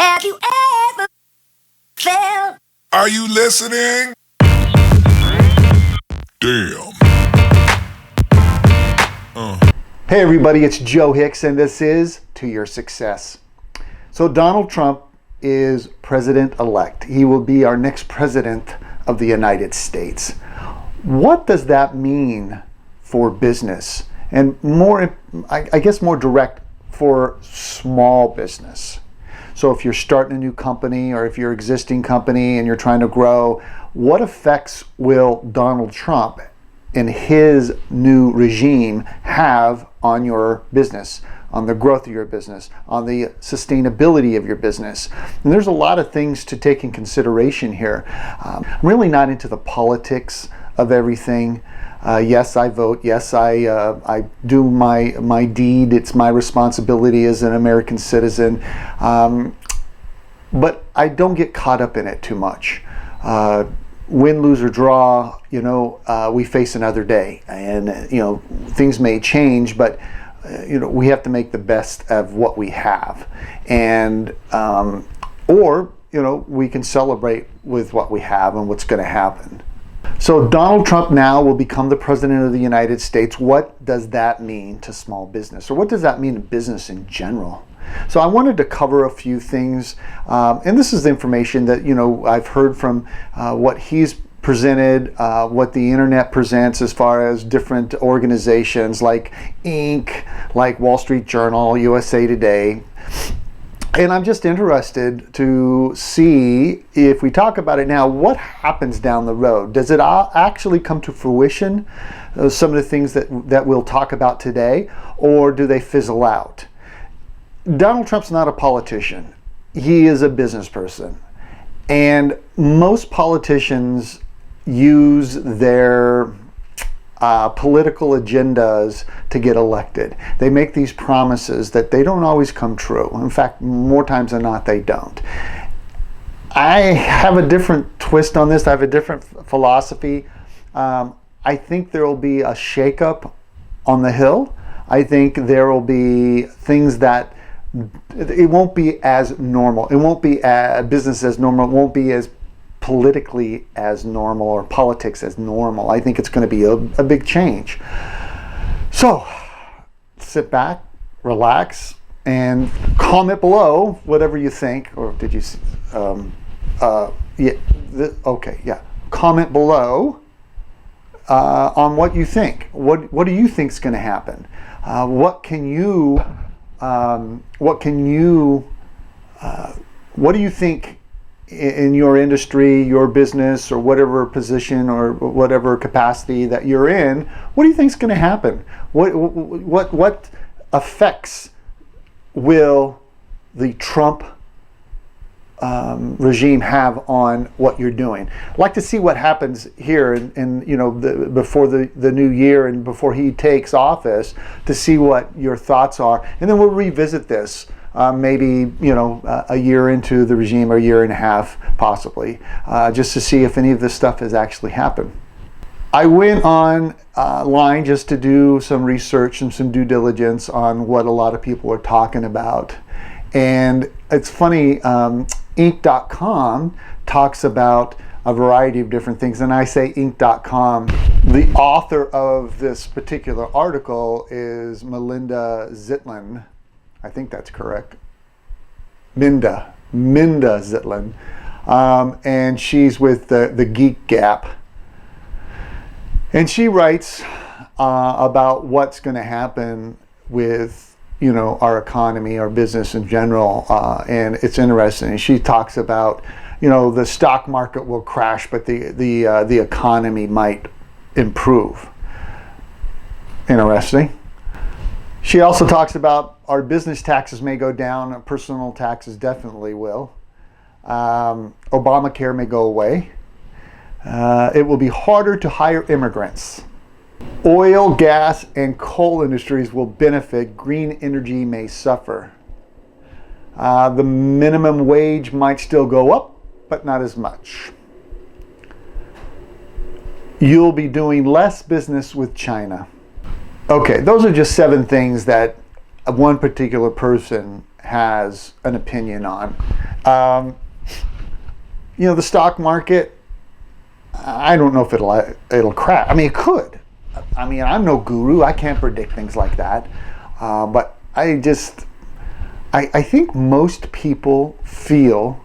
Have you ever felt? Are you listening? Damn. Hey everybody, it's Joe Hicks and this is To Your Success. So Donald Trump is president-elect. He will be our next president of the United States. What does that mean for business? And more, I guess more direct for small business. So if you're starting a new company or if you're an existing company and you're trying to grow, what effects will Donald Trump and his new regime have on your business, on the growth of your business, on the sustainability of your business? And there's a lot of things to take in consideration here. I'm really not into the politics of everything. Yes, I vote. Yes, I do my deed. It's my responsibility as an American citizen. But I don't get caught up in it too much. Win, lose, or draw, we face another day. And, things may change, but, we have to make the best of what we have. And, or, we can celebrate with what we have and what's going to happen. So Donald Trump now will become the president of the United States. What does that mean to small business? Or what does that mean to business in general? So I wanted to cover a few things, and this is information that I've heard from what he's presented, what the internet presents as far as different organizations like Inc., like Wall Street Journal, USA Today. And I'm just interested to see, if we talk about it now, what happens down the road? Does it actually come to fruition, some of the things that we'll talk about today, or do they fizzle out? Donald Trump's not a politician. He is a business person. And most politicians use their political agendas to get elected. They make these promises that they don't always come true. In fact, more times than not, they don't. I have a different twist on this. I have a different philosophy. I think there will be a shakeup on the Hill. I think there will be things that it won't be as normal. It won't be business as normal. It won't be as politically as normal or politics as normal. I think it's going to be a big change. So sit back, relax, and comment below whatever you think. Or did you? Comment below on what you think. What do you think is going to happen? What do you think in your industry, your business, or whatever position or whatever capacity that you're in? What do you think is going to happen? What effects will the Trump regime have on what you're doing? I'd like to see what happens here before the new year and before he takes office, to see what your thoughts are, and then we'll revisit this maybe a year into the regime, or a year and a half possibly, just to see if any of this stuff has actually happened. I went online just to do some research and some due diligence on what a lot of people are talking about. And it's funny, Inc.com talks about a variety of different things. And I say Inc.com. The author of this particular article is Melinda Zitlin. I think that's correct. Minda Zitlin. And she's with the Geek Gap. And she writes about what's going to happen with our economy, our business in general, and it's interesting. She talks about the stock market will crash, but the economy might improve. Interesting. She also talks about our business taxes may go down, and personal taxes definitely will. Obamacare may go away. It will be harder to hire immigrants. Oil, gas, and coal industries will benefit. Green energy may suffer. The minimum wage might still go up, but not as much. You'll be doing less business with China. Okay, those are just 7 things that one particular person has an opinion on. The stock market, I don't know if it'll crash. I mean, it could. I mean, I'm no guru. I can't predict things like that. But I think most people feel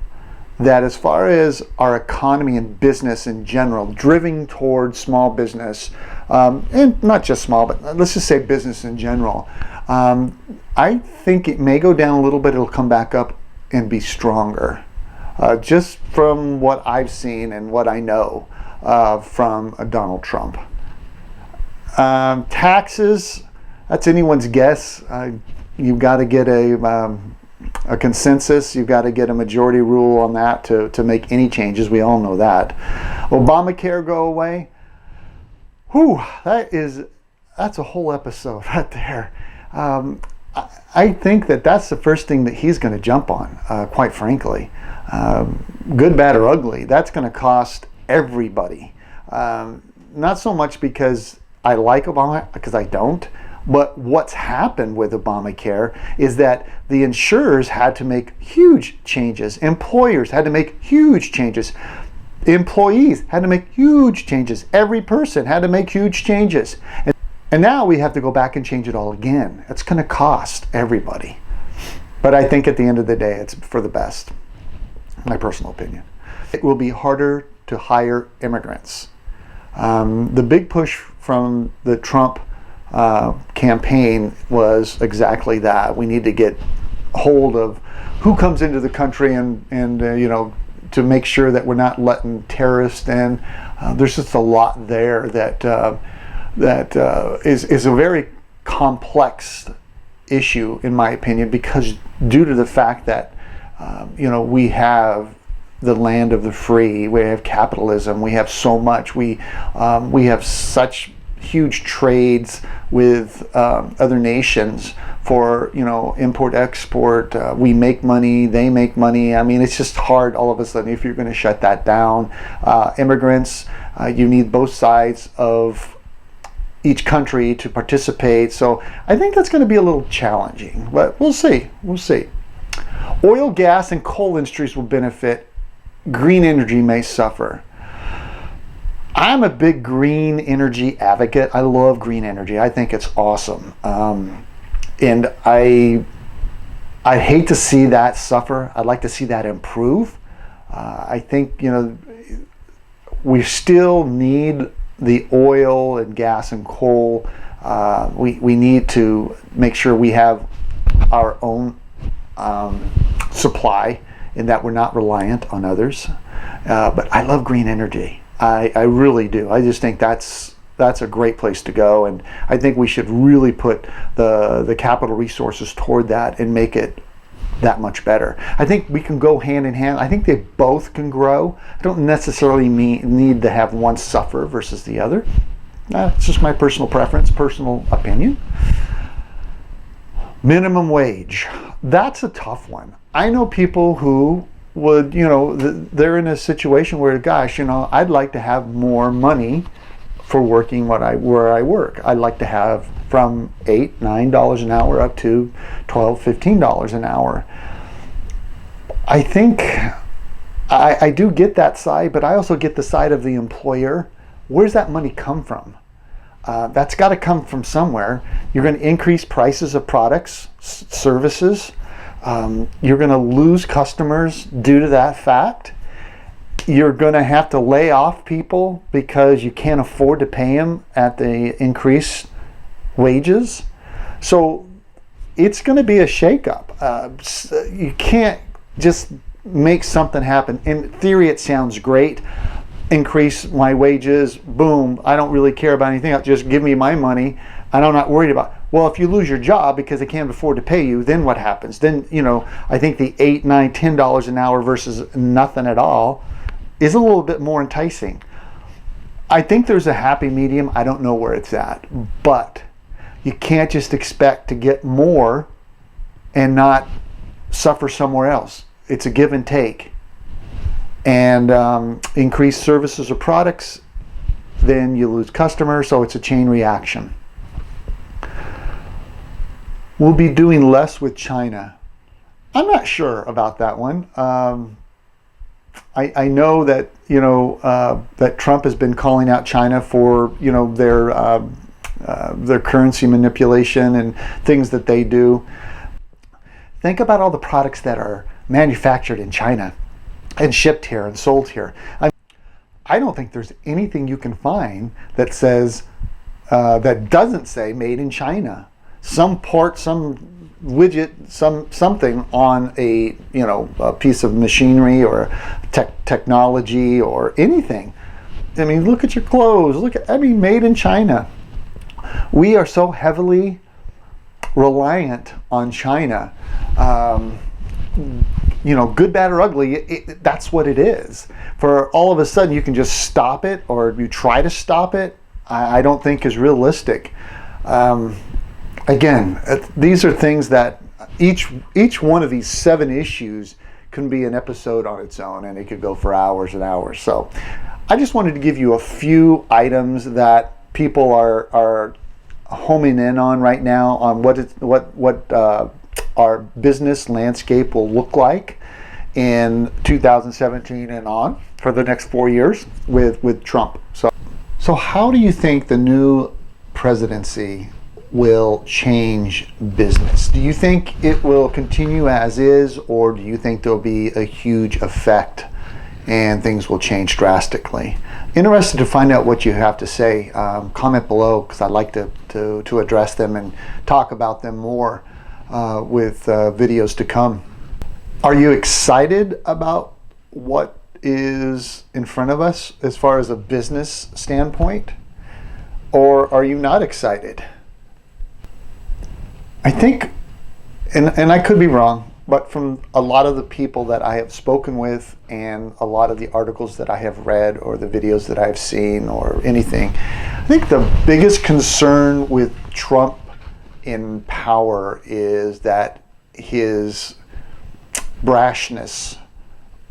that as far as our economy and business in general, driven towards small business, and not just small, but let's just say business in general, I think it may go down a little bit. It'll come back up and be stronger. Just from what I've seen and what I know from Donald Trump. Taxes, that's anyone's guess. You've got to get a consensus. You've got to get a majority rule on that to make any changes. We all know that. Obamacare go away. Whew, that's a whole episode right there. I think that's the first thing that he's going to jump on, quite frankly. Good, bad, or ugly. That's going to cost everybody. Not so much because I like Obama, because I don't. But what's happened with Obamacare is that the insurers had to make huge changes. Employers had to make huge changes. Employees had to make huge changes. Every person had to make huge changes. And now we have to go back and change it all again. It's going to cost everybody. But I think at the end of the day, it's for the best. My personal opinion. It will be harder to hire immigrants. The big push from the Trump campaign was exactly that. We need to get hold of who comes into the country and to make sure that we're not letting terrorists in. There's just a lot there that is a very complex issue, in my opinion, because due to the fact that we have the land of the free, we have capitalism, we have so much, we have such huge trades with other nations for import export. We make money, they make money. I mean, it's just hard all of a sudden if you're going to shut that down. Immigrants, you need both sides of each country to participate. So I think that's going to be a little challenging, but we'll see. Oil, gas, and coal industries will benefit. Green energy may suffer. I'm a big green energy advocate. I love green energy. I think it's awesome. And I hate to see that suffer. I'd like to see that improve. I think, we still need the oil and gas and coal. We need to make sure we have our own supply and that we're not reliant on others. But I love green energy. I really do. I just think that's a great place to go, and I think we should really put the capital resources toward that and make it that much better. I think we can go hand in hand. I think they both can grow. I don't necessarily need to have one suffer versus the other. It's just my personal preference, personal opinion. Minimum wage. That's a tough one. I know people who would, they're in a situation where, gosh, I'd like to have more money for working where I work. I'd like to have from $8, $9 an hour up to $12, $15 an hour. I think I do get that side, but I also get the side of the employer. Where's that money come from? That's got to come from somewhere. You're going to increase prices of products, services. You're going to lose customers due to that fact. You're going to have to lay off people because you can't afford to pay them at the increased wages. So it's going to be a shakeup. You can't just make something happen. In theory, it sounds great. Increase my wages, boom, I don't really care about anything else, just give me my money and I'm not worried about. Well, if you lose your job because they can't afford to pay you, then what happens? Then, I think the $8, $9, $10 an hour versus nothing at all is a little bit more enticing. I think there's a happy medium. I don't know where it's at, but you can't just expect to get more and not suffer somewhere else. It's a give and take. And increase services or products, then you lose customers, so it's a chain reaction. We'll be doing less with China. I'm not sure about that one. I know that that Trump has been calling out China for their currency manipulation and things that they do. Think about all the products that are manufactured in China and shipped here and sold here. I don't think there's anything you can find that says that doesn't say made in China. Some part, some widget, something on a piece of machinery or technology or anything. I mean, look at your clothes. Made in China. We are so heavily reliant on China. Good, bad, or ugly, that's what it is. For all of a sudden you can just stop it, or you try to stop it, I don't think is realistic. Again, these are things that each one of these 7 issues can be an episode on its own, and it could go for hours and hours. So I just wanted to give you a few items that people are homing in on right now on what our business landscape will look like in 2017 and on for the next 4 years with Trump. So how do you think the new presidency will change business? Do you think it will continue as is, or do you think there'll be a huge effect and things will change drastically? Interested to find out what you have to say. Comment below, because I'd like to address them and talk about them more with videos to come. Are you excited about what is in front of us as far as a business standpoint, or are you not excited? I think, and I could be wrong, but from a lot of the people that I have spoken with and a lot of the articles that I have read or the videos that I've seen or anything, I think the biggest concern with Trump in power is that his brashness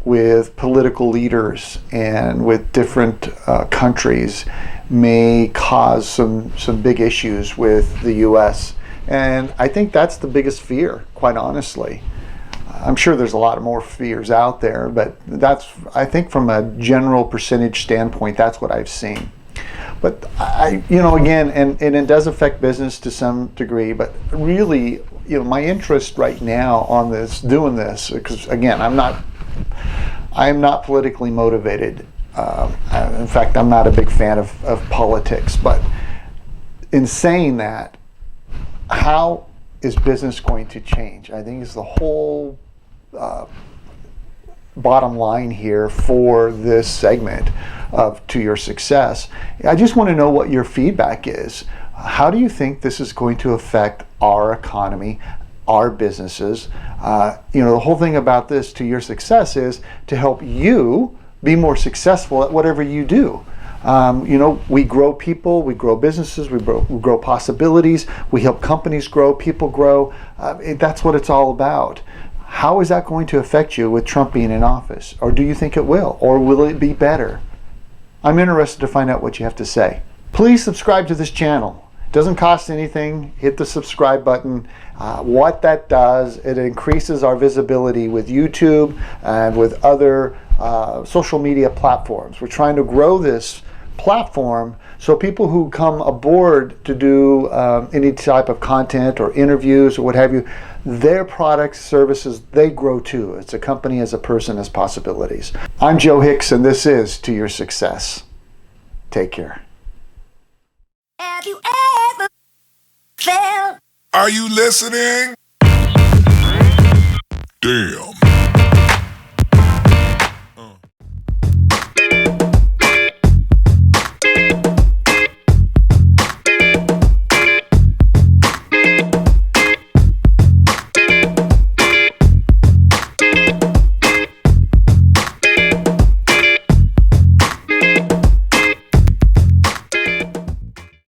with political leaders and with different countries may cause some big issues with the U.S. And I think that's the biggest fear, quite honestly. I'm sure there's a lot more fears out there, but I think from a general percentage standpoint, that's what I've seen. But again, and it does affect business to some degree, but really, my interest right now on doing this, because again, I'm not politically motivated. In fact, I'm not a big fan of politics, but in saying that, how is business going to change? I think is the whole bottom line here for this segment of To Your Success. I just want to know what your feedback is. How do you think this is going to affect our economy, our businesses? The whole thing about this To Your Success is to help you be more successful at whatever you do. We grow people, we grow businesses, we grow possibilities, we help companies grow, people grow. That's what it's all about. How is that going to affect you with Trump being in office? Or do you think it will? Or will it be better? I'm interested to find out what you have to say. Please subscribe to this channel. It doesn't cost anything. Hit the subscribe button. What that does, it increases our visibility with YouTube and with other social media platforms. We're trying to grow this platform so people who come aboard to do any type of content or interviews or what have you, their products, services, they grow too. It's a company as a person as possibilities. I'm Joe Hicks, and this is To Your Success. Take care. Have you ever felt? Are you listening? Damn.